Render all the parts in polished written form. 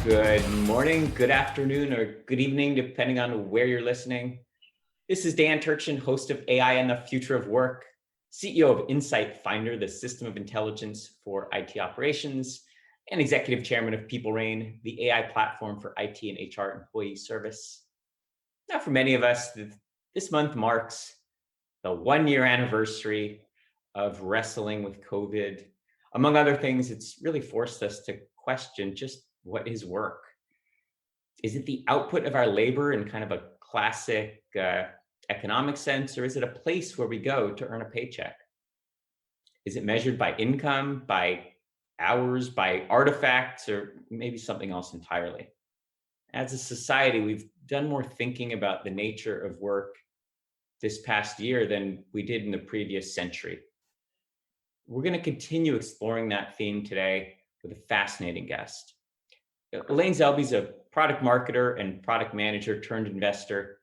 Good morning, good afternoon, or good evening, depending on where you're listening. This is Dan Turchin, host of AI and the Future of Work, CEO of SignalFire, the system of intelligence for IT operations, and executive chairman of PeopleRain, the AI platform for IT and HR employee service. Now, for many of us, this month marks the 1-year anniversary of wrestling with COVID. Among other things, it's really forced us to question just what is work? Is it the output of our labor in kind of a classic economic sense, or is it a place where we go to earn a paycheck? Is it measured by income, by hours, by artifacts, or maybe something else entirely? As a society, we've done more thinking about the nature of work this past year than we did in the previous century. We're going to continue exploring that theme today with a fascinating guest. Elaine Zelby is a product marketer and product manager turned investor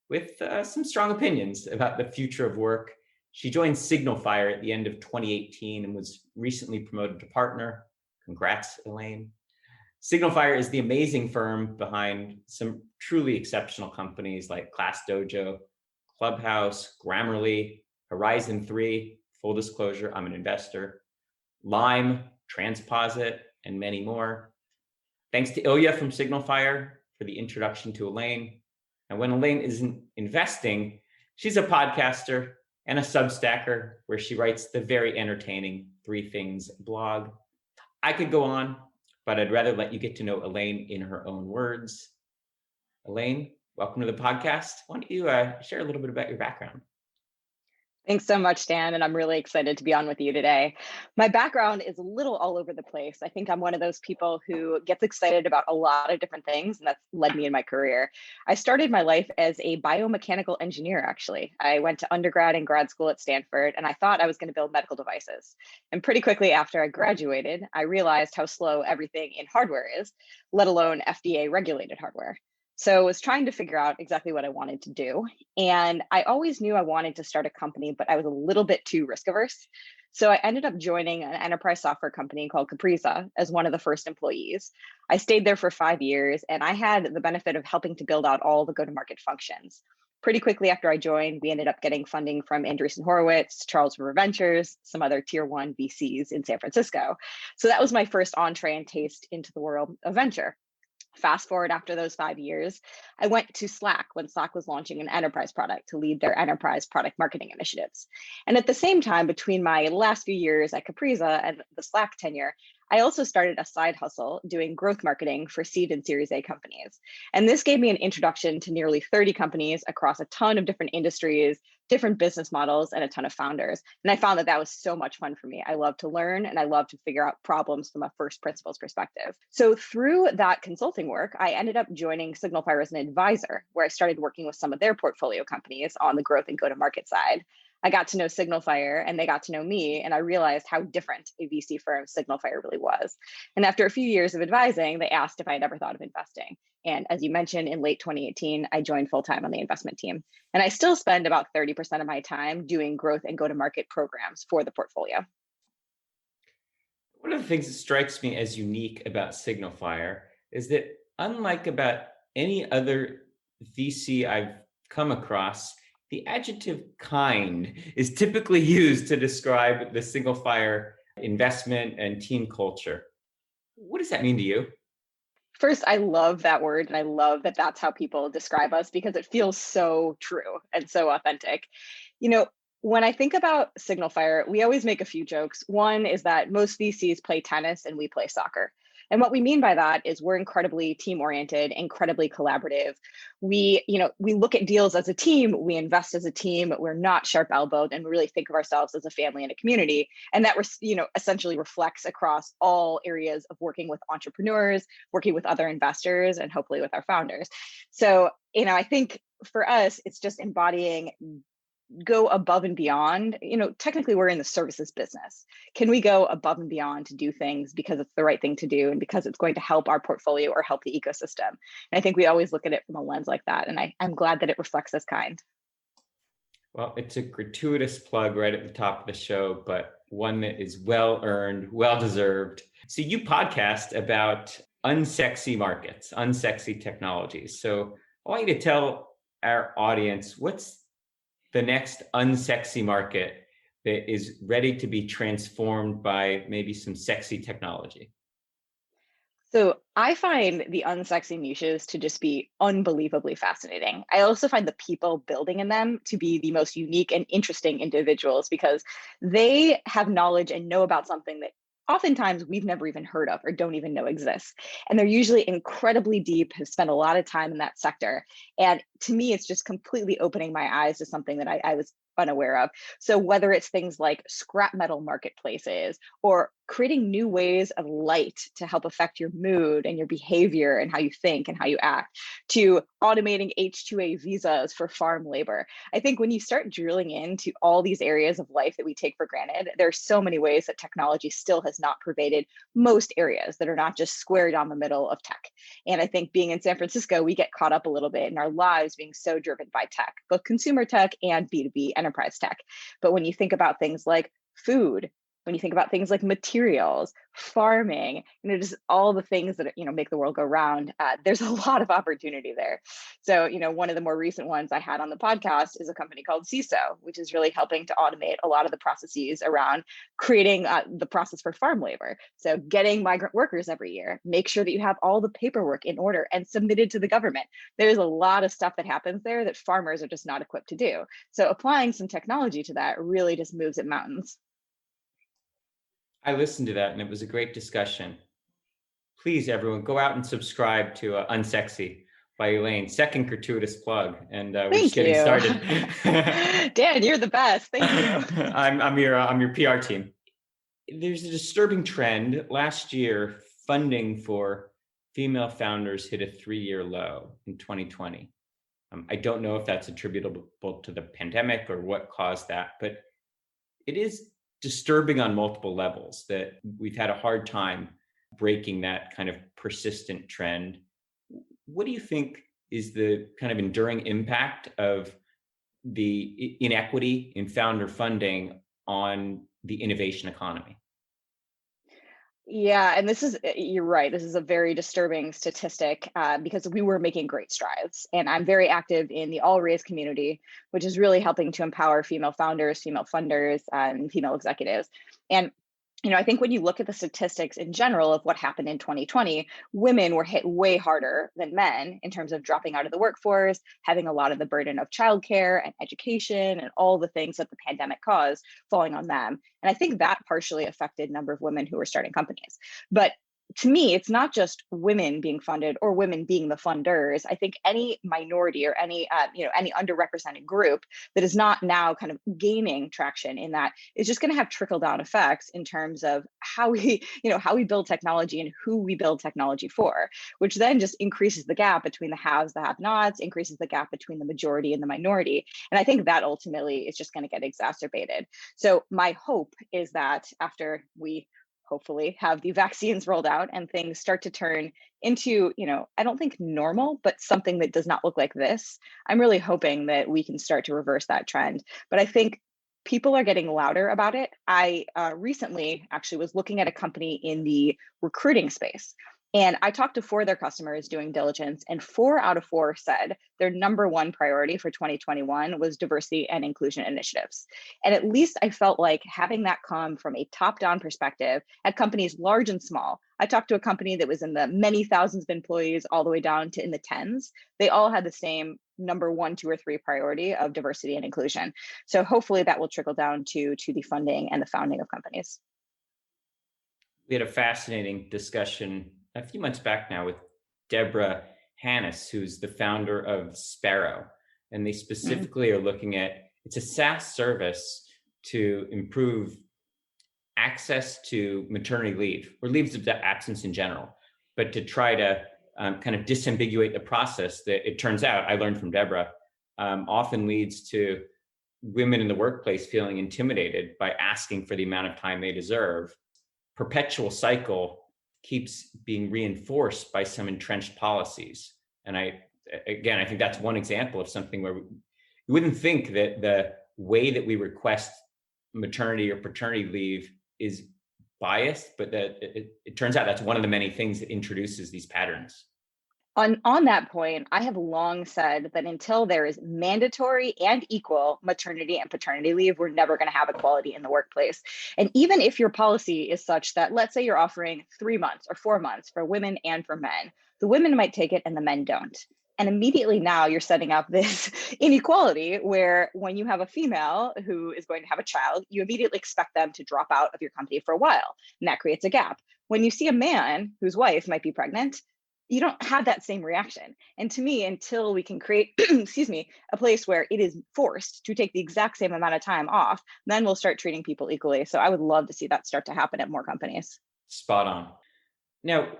with some strong opinions about the future of work. She joined SignalFire at the end of 2018 and was recently promoted to partner. Congrats, Elaine. SignalFire is the amazing firm behind some truly exceptional companies like ClassDojo, Clubhouse, Grammarly, Horizon 3, full disclosure, I'm an investor, Lime, Transposit, and many more. Thanks to Ilya from SignalFire for the introduction to Elaine. And when Elaine isn't investing, she's a podcaster and a Substacker where she writes the very entertaining 3 Things blog. I could go on, but I'd rather let you get to know Elaine in her own words. Elaine, welcome to the podcast. Why don't you share a little bit about your background? Thanks so much, Dan, and I'm really excited to be on with you today. My background is a little all over the place. I think I'm one of those people who gets excited about a lot of different things, and that's led me in my career. I started my life as a biomechanical engineer, actually. I went to undergrad and grad school at Stanford, and I thought I was going to build medical devices. And pretty quickly after I graduated, I realized how slow everything in hardware is, let alone FDA-regulated hardware. So I was trying to figure out exactly what I wanted to do. And I always knew I wanted to start a company, but I was a little bit too risk averse. So I ended up joining an enterprise software company called Capriza as one of the first employees. I stayed there for 5 years, and I had the benefit of helping to build out all the go-to-market functions. Pretty quickly after I joined, we ended up getting funding from Andreessen Horowitz, Charles River Ventures, some other tier 1 VCs in San Francisco. So that was my first entree and taste into the world of venture. Fast forward after those 5 years, I went to Slack when Slack was launching an enterprise product to lead their enterprise product marketing initiatives. And at the same time, between my last few years at Capriza and the Slack tenure, I also started a side hustle doing growth marketing for seed and Series A companies. And this gave me an introduction to nearly 30 companies across a ton of different industries, different business models, and a ton of founders. And I found that that was so much fun for me. I love to learn and I love to figure out problems from a first principles perspective. So through that consulting work, I ended up joining SignalFire as an advisor, where I started working with some of their portfolio companies on the growth and go-to-market side. I got to know SignalFire and they got to know me, and I realized how different a VC firm SignalFire really was. And after a few years of advising, they asked if I had ever thought of investing. And as you mentioned, in late 2018, I joined full-time on the investment team. And I still spend about 30% of my time doing growth and go-to-market programs for the portfolio. One of the things that strikes me as unique about SignalFire is that unlike about any other VC I've come across, the adjective kind is typically used to describe the SignalFire investment and team culture. What does that mean to you? First, I love that word, and I love that that's how people describe us because it feels so true and so authentic. You know, when I think about SignalFire, we always make a few jokes. One is that most VCs play tennis and we play soccer. And what we mean by that is we're incredibly team-oriented, incredibly collaborative. We look at deals as a team, we invest as a team, we're not sharp-elbowed, and we really think of ourselves as a family and a community. And that, essentially reflects across all areas of working with entrepreneurs, working with other investors, and hopefully with our founders. So, I think for us, it's just embodying go above and beyond. Technically we're in the services business. Can we go above and beyond to do things because it's the right thing to do and because it's going to help our portfolio or help the ecosystem? And I think we always look at it from a lens like that. And I'm glad that it reflects this kind. Well, it's a gratuitous plug right at the top of the show, but one that is well-earned, well-deserved. So you podcast about unsexy markets, unsexy technologies. So I want you to tell our audience what's the next unsexy market that is ready to be transformed by maybe some sexy technology. So I find the unsexy niches to just be unbelievably fascinating. I also find the people building in them to be the most unique and interesting individuals because they have knowledge and know about something that oftentimes we've never even heard of or don't even know exists. And they're usually incredibly deep, have spent a lot of time in that sector. And to me, it's just completely opening my eyes to something that I was unaware of. So whether it's things like scrap metal marketplaces or creating new ways of light to help affect your mood and your behavior and how you think and how you act, to automating H-2A visas for farm labor. I think when you start drilling into all these areas of life that we take for granted, there are so many ways that technology still has not pervaded most areas that are not just square down the middle of tech. And I think being in San Francisco, we get caught up a little bit in our lives being so driven by tech, both consumer tech and B2B enterprise tech. But when you think about things like food, when you think about things like materials, farming, just all the things that make the world go round, there's a lot of opportunity there. So one of the more recent ones I had on the podcast is a company called CISO, which is really helping to automate a lot of the processes around creating the process for farm labor. So getting migrant workers every year, make sure that you have all the paperwork in order and submitted to the government. There's a lot of stuff that happens there that farmers are just not equipped to do. So applying some technology to that really just moves it mountains. I listened to that and it was a great discussion. Please, everyone, go out and subscribe to Unsexy by Elaine. Second gratuitous plug, and we're just getting started. Dan, you're the best. Thank you. I'm your PR team. There's a disturbing trend. Last year, funding for female founders hit a 3-year low in 2020. I don't know if that's attributable to the pandemic or what caused that, but it is disturbing on multiple levels that we've had a hard time breaking that kind of persistent trend. What do you think is the kind of enduring impact of the inequity in founder funding on the innovation economy? Yeah, and you're right. This is a very disturbing statistic because we were making great strides. And I'm very active in the All Raise community, which is really helping to empower female founders, female funders, and female executives. And I think when you look at the statistics in general of what happened in 2020, women were hit way harder than men in terms of dropping out of the workforce, having a lot of the burden of childcare and education and all the things that the pandemic caused falling on them. And I think that partially affected the number of women who were starting companies. But to me, it's not just women being funded or women being the funders. I think any minority or any underrepresented group that is not now kind of gaining traction in that is just going to have trickle down effects in terms of how we build technology and who we build technology for, which then just increases the gap between the haves, the have-nots, increases the gap between the majority and the minority. And I think that ultimately is just going to get exacerbated. So my hope is that after we hopefully have the vaccines rolled out and things start to turn into, I don't think normal, but something that does not look like this. I'm really hoping that we can start to reverse that trend. But I think people are getting louder about it. I recently actually was looking at a company in the recruiting space. And I talked to 4 of their customers doing diligence, and 4 out of 4 said their number one priority for 2021 was diversity and inclusion initiatives. And at least I felt like having that come from a top-down perspective at companies large and small. I talked to a company that was in the many thousands of employees all the way down to in the tens. They all had the same number 1, 2, or 3 priority of diversity and inclusion. So hopefully that will trickle down to the funding and the founding of companies. We had a fascinating discussion a few months back now with Deborah Hannes, who's the founder of Sparrow. And they specifically are looking at, it's a SaaS service to improve access to maternity leave or leaves of absence in general, but to try to kind of disambiguate the process that it turns out, I learned from Deborah, often leads to women in the workplace feeling intimidated by asking for the amount of time they deserve. Perpetual cycle keeps being reinforced by some entrenched policies. And I think that's one example of something where you wouldn't think that the way that we request maternity or paternity leave is biased, but that it turns out that's one of the many things that introduces these patterns. On that point, I have long said that until there is mandatory and equal maternity and paternity leave, we're never going to have equality in the workplace. And even if your policy is such that, let's say you're offering 3 months or 4 months for women and for men, the women might take it and the men don't. And immediately now you're setting up this inequality where when you have a female who is going to have a child, you immediately expect them to drop out of your company for a while. And that creates a gap. When you see a man whose wife might be pregnant, you don't have that same reaction. And to me, until we can create, excuse me, a place where it is forced to take the exact same amount of time off, then we'll start treating people equally. So I would love to see that start to happen at more companies. Spot on. Now,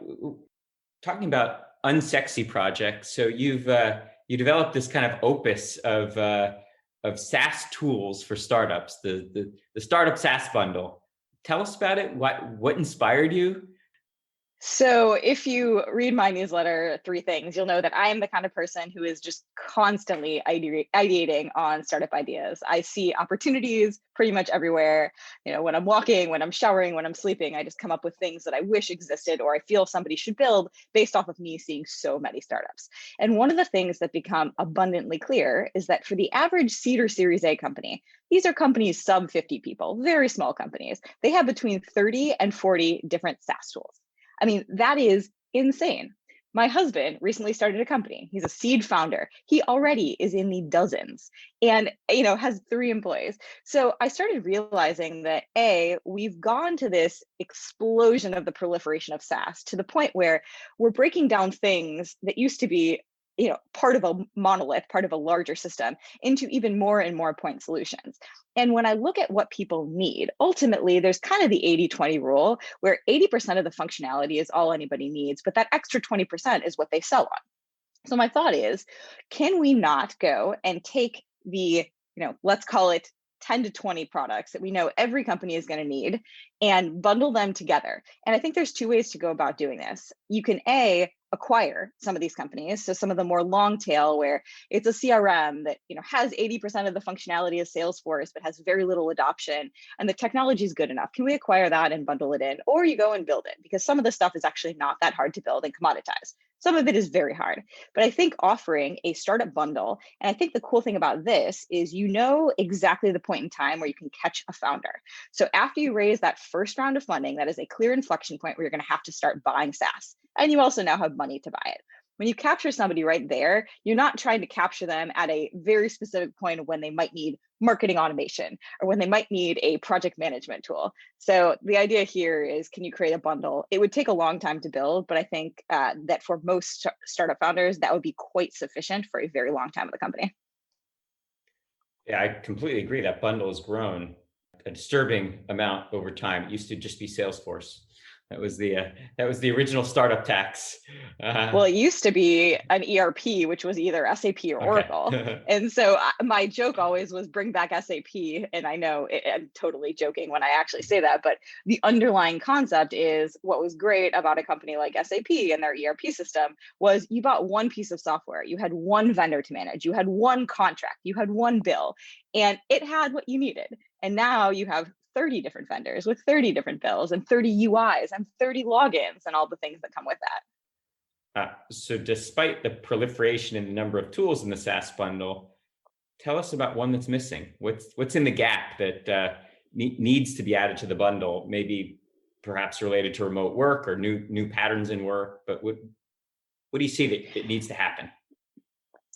talking about unsexy projects, so you developed this kind of opus of SaaS tools for startups, the startup SaaS bundle. Tell us about it. What inspired you? So if you read my newsletter, 3 things, you'll know that I am the kind of person who is just constantly ideating on startup ideas. I see opportunities pretty much everywhere. When I'm walking, when I'm showering, when I'm sleeping, I just come up with things that I wish existed or I feel somebody should build based off of me seeing so many startups. And one of the things that become abundantly clear is that for the average seed or Series A company, these are companies sub 50 people, very small companies. They have between 30 and 40 different SaaS tools. I mean, that is insane. My husband recently started a company. He's a seed founder. He already is in the dozens and, has 3 employees. So I started realizing that we've gone to this explosion of the proliferation of SaaS to the point where we're breaking down things that used to be part of a monolith, part of a larger system into even more and more point solutions. And when I look at what people need, ultimately, there's kind of the 80-20 rule where 80% of the functionality is all anybody needs, but that extra 20% is what they sell on. So my thought is, can we not go and take the, let's call it 10 to 20 products that we know every company is going to need and bundle them together? And I think there's 2 ways to go about doing this. You can acquire some of these companies. So some of the more long tail where it's a CRM that has 80% of the functionality of Salesforce, but has very little adoption and the technology is good enough. Can we acquire that and bundle it in? Or you go and build it, because some of the stuff is actually not that hard to build and commoditize. Some of it is very hard, but I think offering a startup bundle, and I think the cool thing about this is exactly the point in time where you can catch a founder. So after you raise that first round of funding, that is a clear inflection point where you're going to have to start buying SaaS. And you also now have money to buy it. When you capture somebody right there, you're not trying to capture them at a very specific point of when they might need marketing automation or when they might need a project management tool. So the idea here is, can you create a bundle? It would take a long time to build, but I think that for most startup founders, that would be quite sufficient for a very long time with the company. Yeah, I completely agree. That bundle has grown a disturbing amount over time. It used to just be Salesforce. That was the original startup tax. Well, it used to be an ERP, which was either SAP or Oracle. Okay. And so my joke always was bring back SAP. And I know I'm totally joking when I actually say that, but the underlying concept is what was great about a company like SAP and their ERP system was you bought one piece of software. You had one vendor to manage. You had one contract. You had one bill, and it had what you needed. And now you have 30 different vendors with 30 different bills and 30 UIs and 30 logins and all the things that come with that. So despite the proliferation in the number of tools in the SaaS bundle, tell us about one that's missing. What's in the gap that needs to be added to the bundle, maybe perhaps related to remote work or new patterns in work, but what do you see that needs to happen?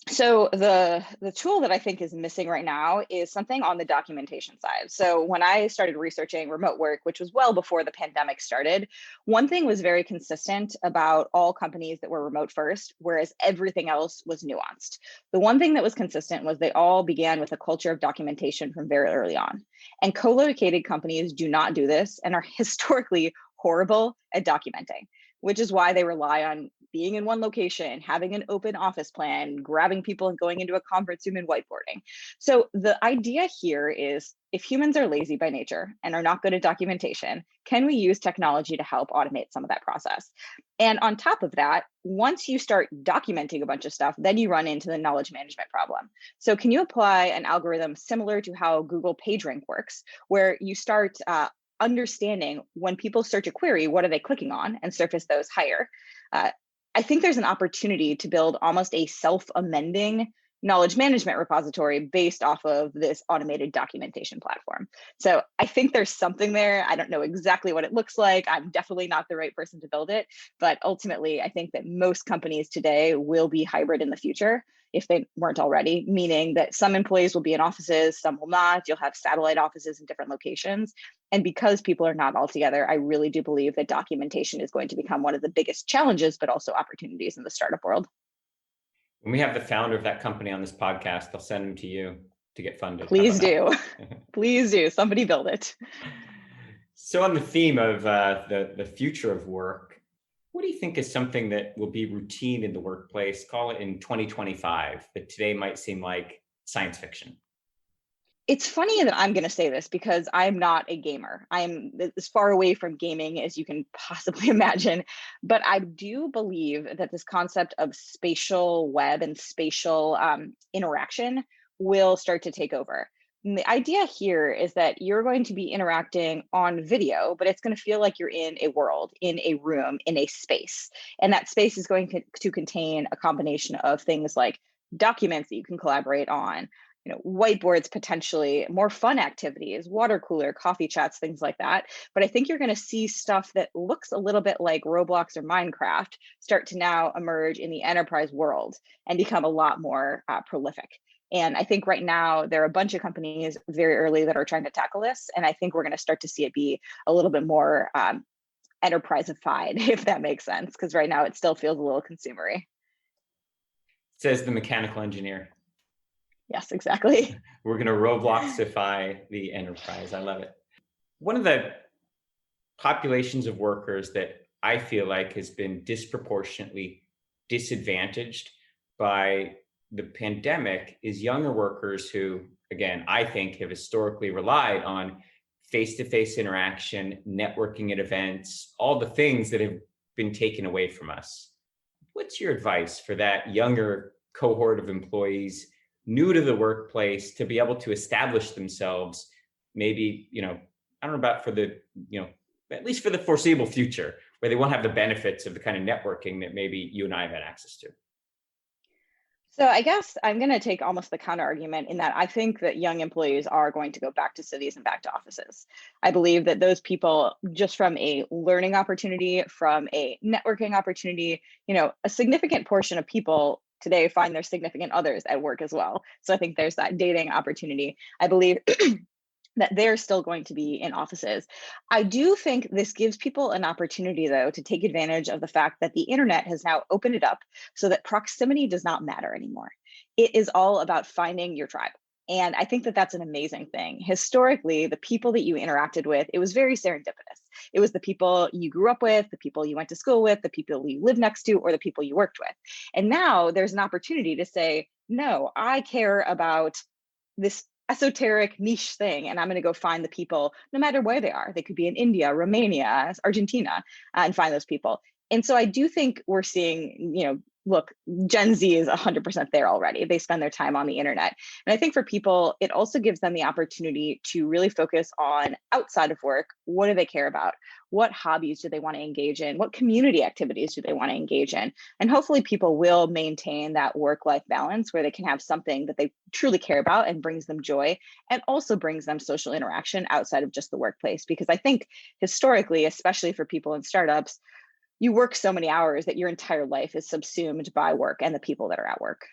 So the tool that I think is missing right now is something on the documentation side. So when I started researching remote work, which was well before the pandemic started, one thing was very consistent about all companies that were remote first, whereas everything else was nuanced. The one thing that was consistent was they all began with a culture of documentation from very early on. And co-located companies do not do this and are historically horrible at documenting, which is why they rely on being in one location, having an open office plan, grabbing people and going into a conference room and whiteboarding. So the idea here is, if humans are lazy by nature and are not good at documentation, can we use technology to help automate some of that process? And on top of that, once you start documenting a bunch of stuff, then you run into the knowledge management problem. So can you apply an algorithm similar to how Google PageRank works, where you start understanding when people search a query, what are they clicking on, and surface those higher. Uh, I think there's an opportunity to build almost a self-amending knowledge management repository based off of this automated documentation platform. So I think there's something there. I don't know exactly what it looks like. I'm definitely not the right person to build it. But ultimately, I think that most companies today will be hybrid in the future if they weren't already, meaning that some employees will be in offices, some will not. You'll have satellite offices in different locations. And because people are not all together, I really do believe that documentation is going to become one of the biggest challenges, but also opportunities in the startup world. When we have the founder of that company on this podcast, I'll send him to you to get funded. Please do. Please do. Somebody build it. So on the theme of the future of work, what do you think is something that will be routine in the workplace, call it in 2025, that today might seem like science fiction? It's funny that I'm going to say this because I'm not a gamer. I'm as far away from gaming as you can possibly imagine. But I do believe that this concept of spatial web and spatial interaction will start to take over. And the idea here is that you're going to be interacting on video, but it's going to feel like you're in a world, in a room, in a space. And that space is going to contain a combination of things like documents that you can collaborate on, whiteboards, potentially more fun activities, water cooler, coffee chats, things like that. But I think you're going to see stuff that looks a little bit like Roblox or Minecraft start to now emerge in the enterprise world and become a lot more prolific. And I think right now there are a bunch of companies very early that are trying to tackle this. And I think we're going to start to see it be a little bit more enterprise-ified, if that makes sense, because right now it still feels a little consumery. Says the mechanical engineer. Yes, exactly. We're going to Robloxify the enterprise. I love it. One of the populations of workers that I feel like has been disproportionately disadvantaged by the pandemic is younger workers who, again, I think have historically relied on face-to-face interaction, networking at events, all the things that have been taken away from us. What's your advice for that younger cohort of employees new to the workplace to be able to establish themselves, maybe, I don't know about for the, at least for the foreseeable future, where they won't have the benefits of the kind of networking that maybe you and I have had access to? So I guess I'm going to take almost the counter argument in that I think that young employees are going to go back to cities and back to offices. I believe that those people, just from a learning opportunity, from a networking opportunity, a significant portion of people today find their significant others at work as well. So I think there's that dating opportunity. I believe that they're still going to be in offices. I do think this gives people an opportunity, though, to take advantage of the fact that the internet has now opened it up so that proximity does not matter anymore. It is all about finding your tribe. And I think that that's an amazing thing. Historically, the people that you interacted with, it was very serendipitous. It was the people you grew up with, the people you went to school with, the people you lived next to, or the people you worked with. And now there's an opportunity to say, no, I care about this esoteric niche thing, and I'm going to go find the people no matter where they are. They could be in India, Romania, Argentina, and find those people. And so I do think we're seeing, look, Gen Z is 100% there already. They spend their time on the internet. And I think for people, it also gives them the opportunity to really focus on outside of work. What do they care about? What hobbies do they want to engage in? What community activities do they want to engage in? And hopefully people will maintain that work-life balance where they can have something that they truly care about and brings them joy and also brings them social interaction outside of just the workplace. Because I think historically, especially for people in startups, you work so many hours that your entire life is subsumed by work and the people that are at work.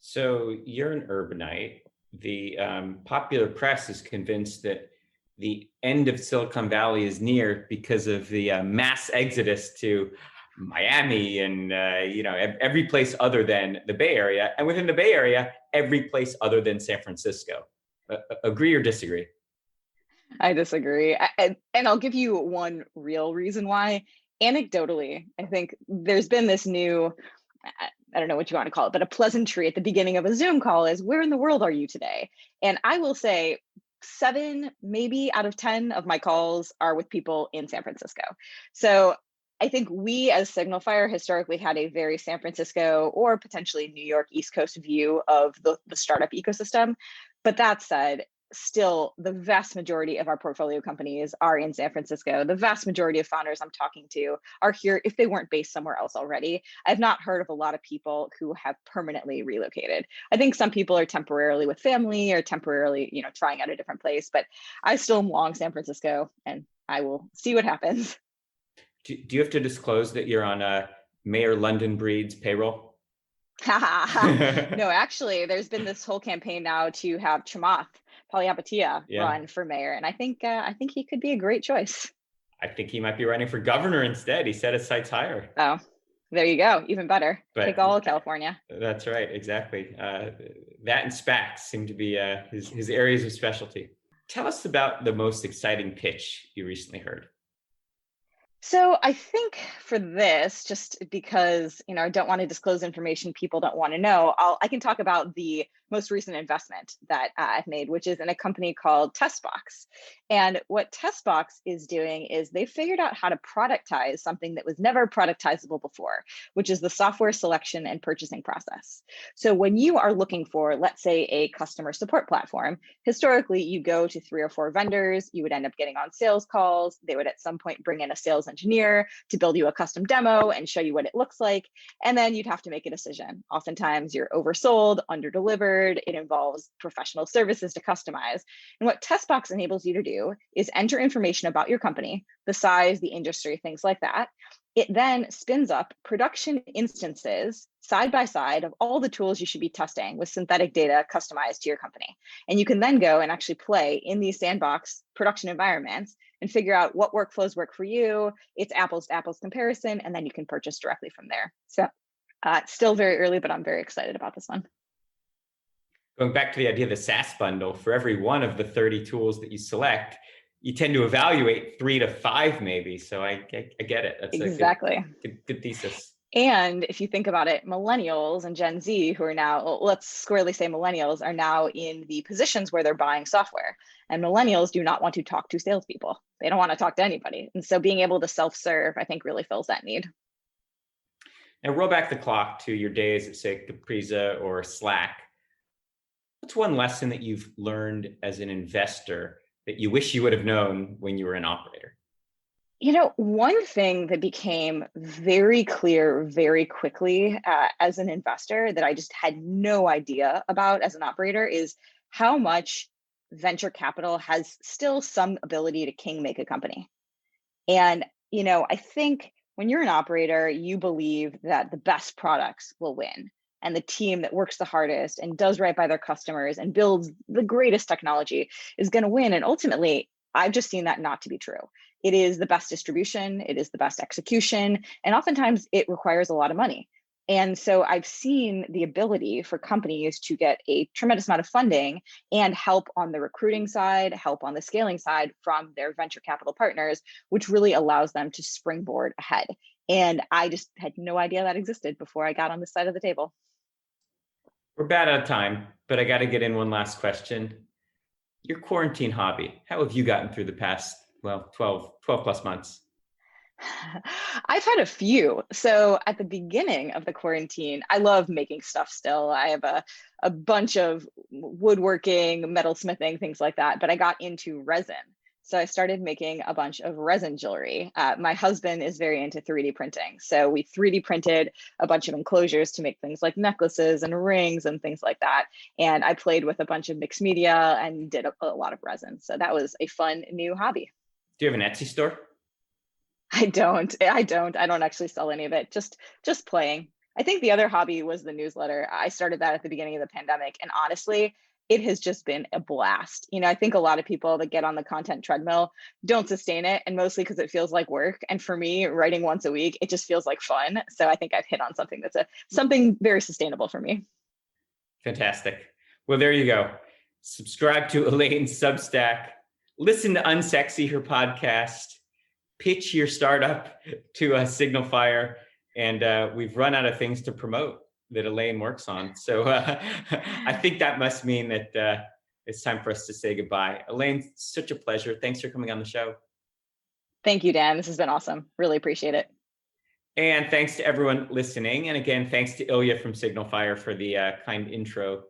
So you're an urbanite. The popular press is convinced that the end of Silicon Valley is near because of the mass exodus to Miami and every place other than the Bay Area, and within the Bay Area, every place other than San Francisco. Agree or disagree? I disagree. And I'll give you one real reason why. Anecdotally, I think there's been this new, I don't know what you want to call it, but a pleasantry at the beginning of a Zoom call is, where in the world are you today? And I will say 7, maybe out of 10 of my calls are with people in San Francisco. So I think we as SignalFire historically had a very San Francisco or potentially New York East Coast view of the startup ecosystem. But that said, still the vast majority of our portfolio companies are in San Francisco. The vast majority of founders I'm talking to are here if they weren't based somewhere else already. I've not heard of a lot of people who have permanently relocated. I think some people are temporarily with family or temporarily, trying out a different place, but I still am long San Francisco, and I will see what happens. Do you have to disclose that you're on Mayor London Breed's payroll? No, actually, there's been this whole campaign now to have Chamath Palihapitiya run for mayor, and I think he could be a great choice. I think he might be running for governor instead. He set his sights higher. Oh, there you go. Even better. Take all of California. That's right. Exactly. That and SPACs seem to be his areas of specialty. Tell us about the most exciting pitch you recently heard. So I think for this, just because I don't want to disclose information people don't want to know, I can talk about the most recent investment that I've made, which is in a company called TestBox. And what TestBox is doing is they figured out how to productize something that was never productizable before, which is the software selection and purchasing process. So when you are looking for, let's say, a customer support platform, historically, you go to 3 or 4 vendors, you would end up getting on sales calls. They would at some point bring in a sales engineer to build you a custom demo and show you what it looks like. And then you'd have to make a decision. Oftentimes you're oversold, underdelivered. It involves professional services to customize. And what TestBox enables you to do is enter information about your company, the size, the industry, things like that. It then spins up production instances side by side of all the tools you should be testing with synthetic data customized to your company. And you can then go and actually play in these sandbox production environments and figure out what workflows work for you. It's apples to apples comparison, and then you can purchase directly from there. So it's still very early, but I'm very excited about this one. Going back to the idea of the SaaS bundle, for every one of the 30 tools that you select, you tend to evaluate 3 to 5 maybe. So I get it. That's exactly a good thesis. And if you think about it, millennials and Gen Z, who are now, let's squarely say millennials, are now in the positions where they're buying software. And millennials do not want to talk to salespeople. They don't want to talk to anybody. And so being able to self-serve, I think, really fills that need. Now roll back the clock to your days at, say, Capriza or Slack. What's one lesson that you've learned as an investor that you wish you would have known when you were an operator? One thing that became very clear very quickly as an investor that I just had no idea about as an operator is how much venture capital has still some ability to kingmake a company. And, I think when you're an operator, you believe that the best products will win. And the team that works the hardest and does right by their customers and builds the greatest technology is going to win. And ultimately, I've just seen that not to be true. It is the best distribution, it is the best execution, and oftentimes it requires a lot of money. And so I've seen the ability for companies to get a tremendous amount of funding and help on the recruiting side, help on the scaling side from their venture capital partners, which really allows them to springboard ahead. And I just had no idea that existed before I got on this side of the table. We're about out of time, but I got to get in one last question. Your quarantine hobby, how have you gotten through the past, 12 plus months? I've had a few. So at the beginning of the quarantine, I love making stuff still. I have a bunch of woodworking, metalsmithing, things like that, but I got into resin. So I started making a bunch of resin jewelry. My husband is very into 3D printing. So we 3D printed a bunch of enclosures to make things like necklaces and rings and things like that. And I played with a bunch of mixed media and did a lot of resin. So that was a fun new hobby. Do you have an Etsy store? I don't actually sell any of it, just playing. I think the other hobby was the newsletter. I started that at the beginning of the pandemic. And honestly, it has just been a blast. I think a lot of people that get on the content treadmill don't sustain it, and mostly because it feels like work. And for me, writing once a week, it just feels like fun. So I think I've hit on something that's something very sustainable for me. Fantastic. Well, there you go. Subscribe to Elaine's Substack. Listen to Unsexy, her podcast. Pitch your startup to SignalFire. And we've run out of things to promote that Elaine works on. So I think that must mean that it's time for us to say goodbye. Elaine, such a pleasure. Thanks for coming on the show. Thank you, Dan. This has been awesome. Really appreciate it. And thanks to everyone listening. And again, thanks to Ilya from SignalFire for the kind intro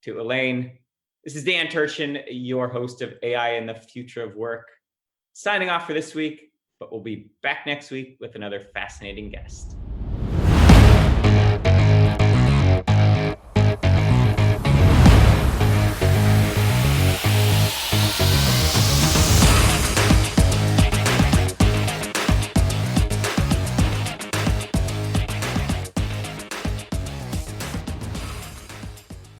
to Elaine. This is Dan Turchin, your host of AI and the Future of Work, signing off for this week, but we'll be back next week with another fascinating guest.